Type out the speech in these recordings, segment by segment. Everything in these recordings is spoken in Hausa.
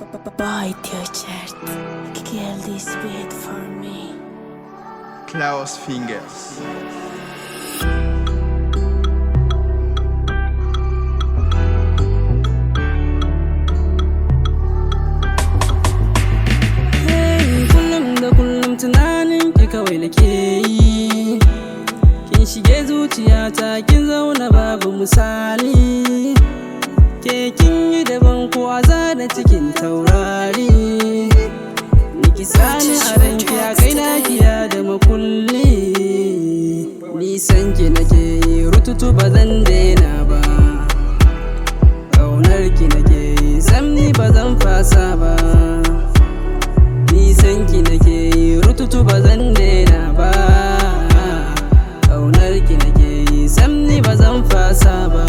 Bite your chest. Kill this beat for me. Klaus Fingers. Kullum tunanin ki kawai nake yi. Kin shige zuciyata kin zauna babu misali. Ke kin yi daban ko azana cikin taurari. Niki sani a ranki a kai lafiya da makulli. Nisan ki nake yi rututu ba zan daina ba. Ƙaunar ki nake yi sam ni ba zan fasa ba. Nisan ki nake yi rututu ba zan daina ba. Ƙaunar ki nake yi sam ni ba zan fasa ba.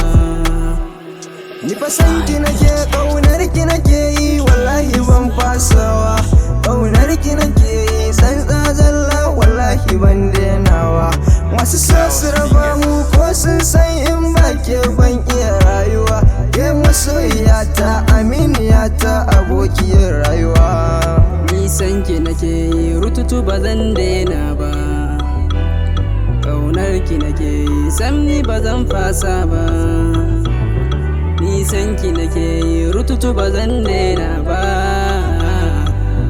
Ni fa san ki nake, ƙaunar ki nake yi, wallahi ban fasawa. Ƙaunar ki nake yi, san zalla wallahi ban denawa. Masu so su raba mu ko sun san in ba ke ban iya rayuwa. Ke masoyiyata, aminiyata, abokiyar rayuwa. Nisan ki nake yi rututu ba zan daina ba. Ƙaunar ki nake yi sam ni ba zan fasa ba. Nisan ki nake yi rututu ba zan daina ba.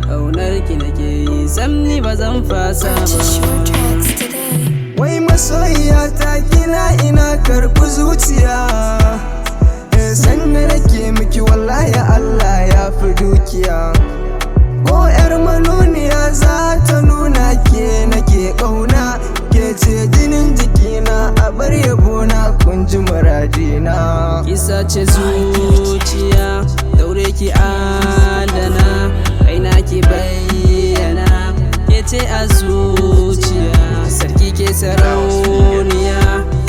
Ƙaunar ki nake yi sam ni ba zan fasa ba. Wai masoyiyata kina ina karɓi zuciya. Sanda nake miki wallahi Allah ya fi dukiya. Ko 'yar manuniya za ta nuna ke nake ƙauna. Ke ce jinin jikina a bar yabona kun ji muradina. Ki sace zuciya daure ki adana. Kaina ki bayyana ke ce a zuciya. Sarki ke sarauniya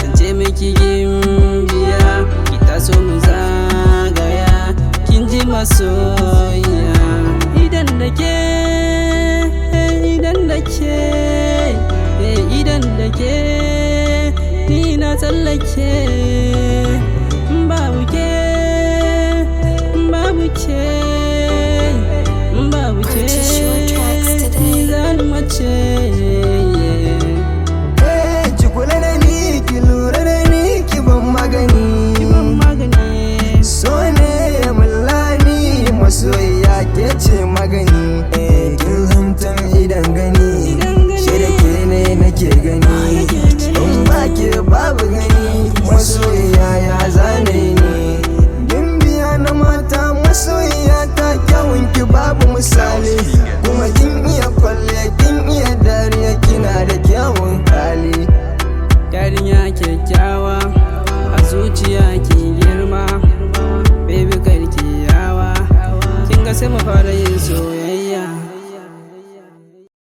zance miki gimbiya. Ki taso mu zagaya kin ji masoyiya. Idan da ke ni na tsallake. Babu ke ni zan mace. Ki kula da ni, ki lura da ni, ki ban magani. So ne ya mullani, masoyiya ke ce magani. Kin zamtan idan gani, shi da ke ne nake gani. In ba ke babu gani, masoyiya ya zane ni. Gimbiya na mata, masoyiya ta kyawun ki babu misali. Kuma kin iya kwalle, kin iya dariya, kina da kyawun hali. Yarinya kyakkyawa a zuciya ki girma. Baby karki yawa kin ga sai mu fara yin